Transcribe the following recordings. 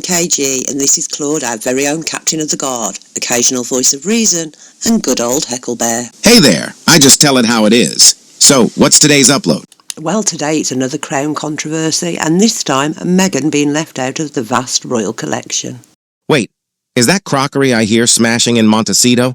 KG, and this is Claude, our very own Captain of the Guard, occasional voice of reason, and good old Hecklebear. Hey there, I just tell it how it is. So, what's today's upload? Well, today it's another Crown controversy, and this time Meghan being left out of the vast royal collection. Wait, is that crockery I hear smashing in Montecito?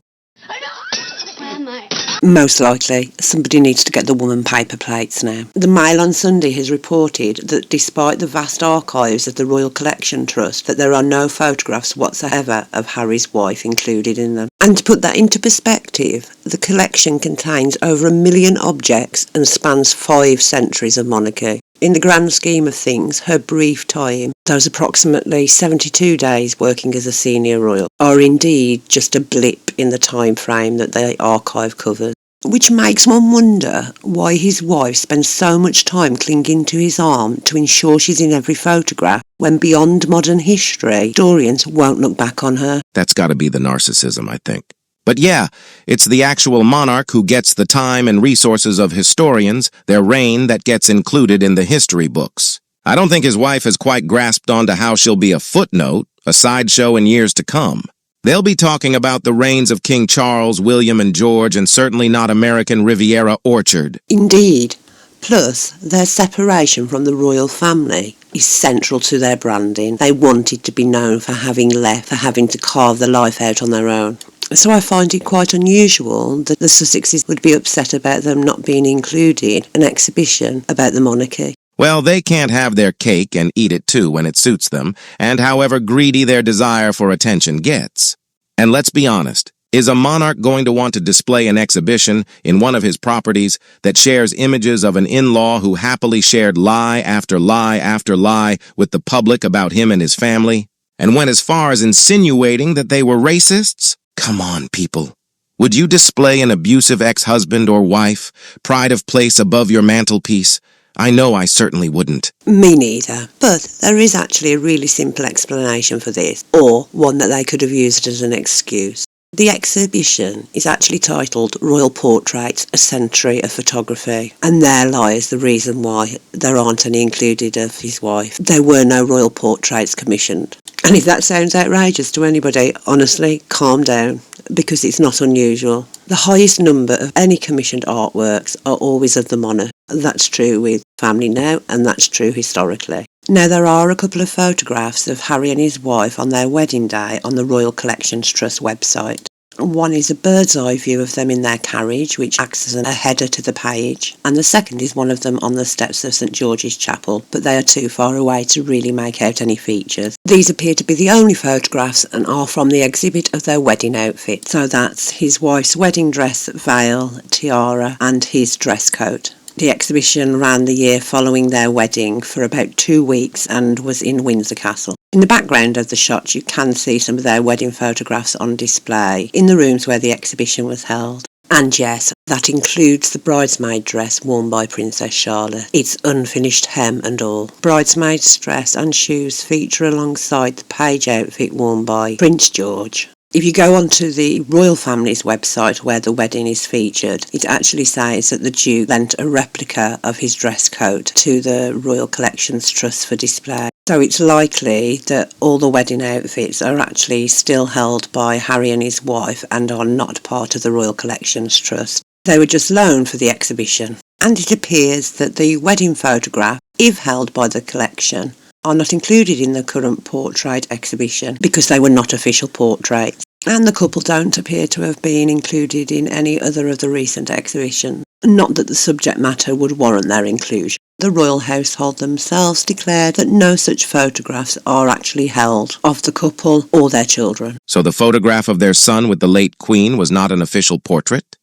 Most likely, somebody needs to get the woman paper plates now. The Mail on Sunday has reported that despite the vast archives of the Royal Collection Trust, that there are no photographs whatsoever of Harry's wife included in them. And to put that into perspective, the collection contains over 1 million objects and spans 5 centuries of monarchy. In the grand scheme of things, her brief time, those approximately 72 days working as a senior royal, are indeed just a blip in the time frame that the archive covers. Which makes one wonder why his wife spends so much time clinging to his arm to ensure she's in every photograph, when beyond modern history, historians won't look back on her. That's gotta be the narcissism, I think. But yeah, it's the actual monarch who gets the time and resources of historians, their reign, that gets included in the history books. I don't think his wife has quite grasped onto how she'll be a footnote, a sideshow in years to come. They'll be talking about the reigns of King Charles, William, and George, and certainly not American Riviera Orchard. Indeed. Plus, their separation from the royal family is central to their branding. They wanted to be known for having to carve their life out on their own. So I find it quite unusual that the Sussexes would be upset about them not being included in an exhibition about the monarchy. Well, they can't have their cake and eat it too when it suits them, and however greedy their desire for attention gets. And let's be honest, is a monarch going to want to display an exhibition in one of his properties that shares images of an in-law who happily shared lie after lie after lie with the public about him and his family, and went as far as insinuating that they were racists? Come on, people. Would you display an abusive ex-husband or wife, pride of place above your mantelpiece? I know I certainly wouldn't. Me neither. But there is actually a really simple explanation for this, or one that they could have used as an excuse. The exhibition is actually titled Royal Portraits, A Century of Photography, and there lies the reason why there aren't any included of his wife. There were no royal portraits commissioned. And if that sounds outrageous to anybody, honestly, calm down, because it's not unusual. The highest number of any commissioned artworks are always of the monarch. That's true with family now, and that's true historically. Now, there are a couple of photographs of Harry and his wife on their wedding day on the Royal Collections Trust website. One is a bird's eye view of them in their carriage, which acts as a header to the page, and the second is one of them on the steps of St George's Chapel, but they are too far away to really make out any features. These appear to be the only photographs and are from the exhibit of their wedding outfit, so that's his wife's wedding dress, veil, tiara, and his dress coat. The exhibition ran the year following their wedding for about 2 weeks and was in Windsor Castle. In the background of the shots you can see some of their wedding photographs on display in the rooms where the exhibition was held. And yes, that includes the bridesmaid dress worn by Princess Charlotte. Its unfinished hem and all. Bridesmaid's dress and shoes feature alongside the page outfit worn by Prince George. If you go onto the royal family's website where the wedding is featured, it actually says that the Duke lent a replica of his dress coat to the Royal Collections Trust for display. So it's likely that all the wedding outfits are actually still held by Harry and his wife and are not part of the Royal Collections Trust. They were just loaned for the exhibition. And it appears that the wedding photograph, if held by the collection, are not included in the current portrait exhibition because they were not official portraits, and the couple don't appear to have been included in any other of the recent exhibitions. Not that the subject matter would warrant their inclusion. The royal household themselves declared that no such photographs are actually held of the couple or their children. So the photograph of their son with the late Queen was not an official portrait?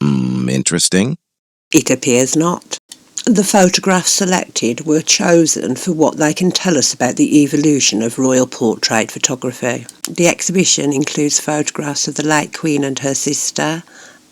Interesting. It appears not. The photographs selected were chosen for what they can tell us about the evolution of royal portrait photography. The exhibition includes photographs of the late Queen and her sister,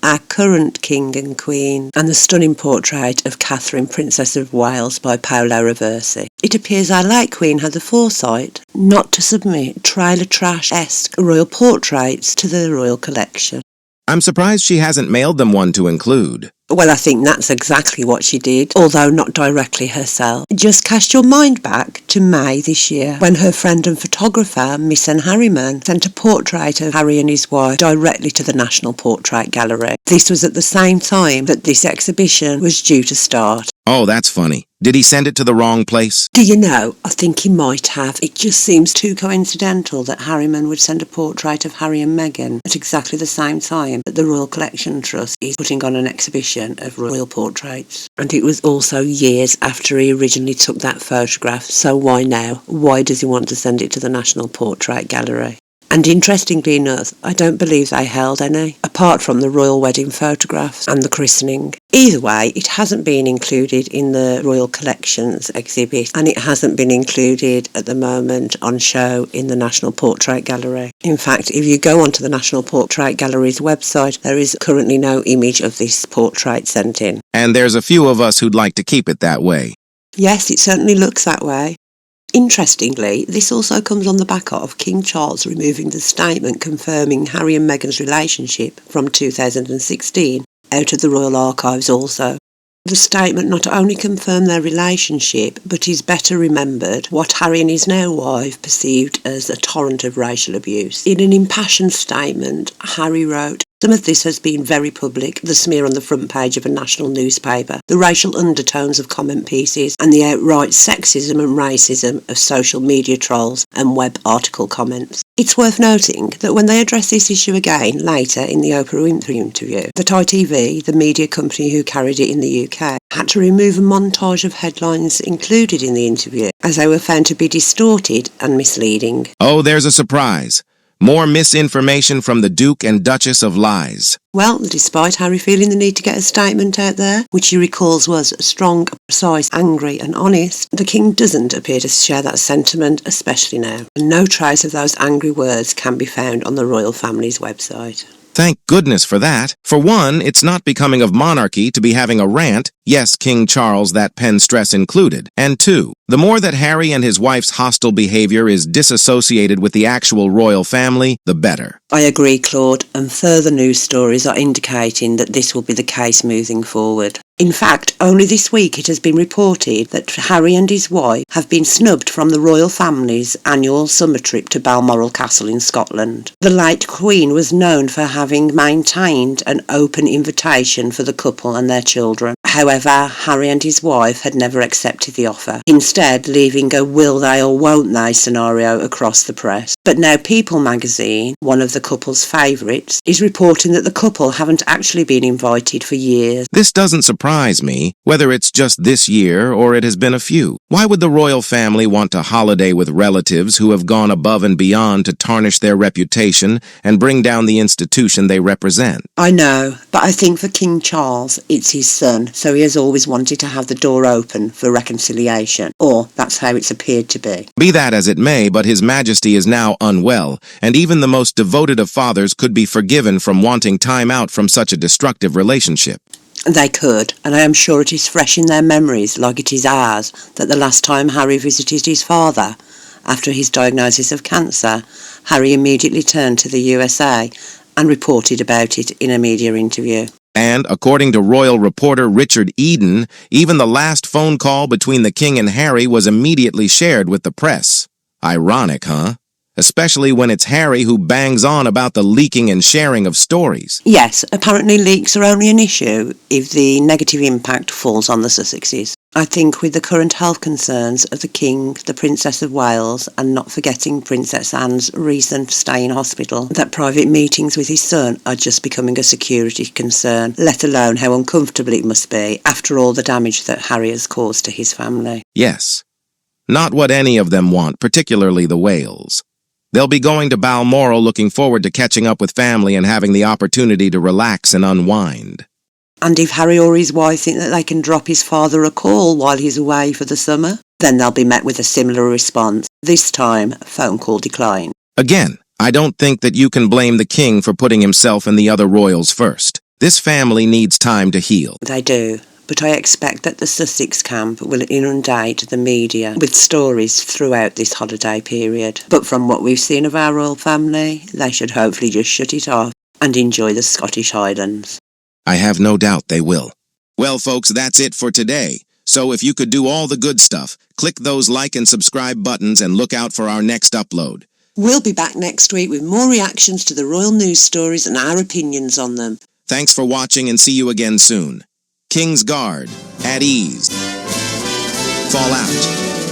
our current King and Queen, and the stunning portrait of Catherine, Princess of Wales by Paolo Roversi. It appears our late Queen had the foresight not to submit trailer trash-esque royal portraits to the royal collection. I'm surprised she hasn't mailed them one to include. Well, I think that's exactly what she did, although not directly herself. Just cast your mind back to May this year, when her friend and photographer, Meghan Harriman, sent a portrait of Harry and his wife directly to the National Portrait Gallery. This was at the same time that this exhibition was due to start. Oh, that's funny. Did he send it to the wrong place? Do you know, I think he might have. It just seems too coincidental that Harriman would send a portrait of Harry and Meghan at exactly the same time that the Royal Collection Trust is putting on an exhibition of royal portraits. And it was also years after he originally took that photograph, so why now? Why does he want to send it to the National Portrait Gallery? And interestingly enough, I don't believe they held any, apart from the royal wedding photographs and the christening. Either way, it hasn't been included in the Royal Collections exhibit, and it hasn't been included at the moment on show in the National Portrait Gallery. In fact, if you go onto the National Portrait Gallery's website, there is currently no image of this portrait sent in. And there's a few of us who'd like to keep it that way. Yes, it certainly looks that way. Interestingly, this also comes on the back of King Charles removing the statement confirming Harry and Meghan's relationship from 2016 out of the Royal Archives also. The statement not only confirmed their relationship, but is better remembered what Harry and his now wife perceived as a torrent of racial abuse. In an impassioned statement, Harry wrote, "Some of this has been very public, the smear on the front page of a national newspaper, the racial undertones of comment pieces, and the outright sexism and racism of social media trolls and web article comments." It's worth noting that when they address this issue again later in the Oprah Winfrey interview, that ITV, the media company who carried it in the UK, had to remove a montage of headlines included in the interview, as they were found to be distorted and misleading. Oh, there's a surprise. More misinformation from the Duke and Duchess of Lies. Well, despite Harry feeling the need to get a statement out there, which he recalls was strong, precise, angry and honest, the King doesn't appear to share that sentiment, especially now. And no trace of those angry words can be found on the royal family's website. Thank goodness for that. For one, it's not becoming of monarchy to be having a rant, yes, King Charles, that pen stress included. And two, the more that Harry and his wife's hostile behavior is disassociated with the actual royal family, the better. I agree, Claude, and further news stories are indicating that this will be the case moving forward. In fact, only this week it has been reported that Harry and his wife have been snubbed from the royal family's annual summer trip to Balmoral Castle in Scotland. The late Queen was known for having maintained an open invitation for the couple and their children. However, Harry and his wife had never accepted the offer, instead leaving a will they or won't they scenario across the press. But now People magazine, one of the couple's favourites, is reporting that the couple haven't actually been invited for years. This doesn't surprise me, whether it's just this year or it has been a few. Why would the royal family want to holiday with relatives who have gone above and beyond to tarnish their reputation and bring down the institution they represent? I know, but I think for King Charles, it's his son, so he has always wanted to have the door open for reconciliation, or that's how it's appeared to be. Be that as it may, but His Majesty is now unwell, and even the most devoted of fathers could be forgiven from wanting time out from such a destructive relationship. They could, and I am sure it is fresh in their memories, like it is ours, that the last time Harry visited his father, after his diagnosis of cancer, Harry immediately turned to the USA and reported about it in a media interview. And, according to royal reporter Richard Eden, even the last phone call between the King and Harry was immediately shared with the press. Ironic, huh? Especially when it's Harry who bangs on about the leaking and sharing of stories. Yes, apparently leaks are only an issue if the negative impact falls on the Sussexes. I think with the current health concerns of the King, the Princess of Wales, and not forgetting Princess Anne's recent stay in hospital, that private meetings with his son are just becoming a security concern, let alone how uncomfortable it must be after all the damage that Harry has caused to his family. Yes. Not what any of them want, particularly the Wales. They'll be going to Balmoral looking forward to catching up with family and having the opportunity to relax and unwind. And if Harry or his wife think that they can drop his father a call while he's away for the summer, then they'll be met with a similar response, this time phone call decline. Again, I don't think that you can blame the King for putting himself and the other royals first. This family needs time to heal. They do. But I expect that the Sussex camp will inundate the media with stories throughout this holiday period. But from what we've seen of our royal family, they should hopefully just shut it off and enjoy the Scottish Highlands. I have no doubt they will. Well, folks, that's it for today. So if you could do all the good stuff, click those like and subscribe buttons and look out for our next upload. We'll be back next week with more reactions to the royal news stories and our opinions on them. Thanks for watching and see you again soon. King's Guard, at ease. Fall out.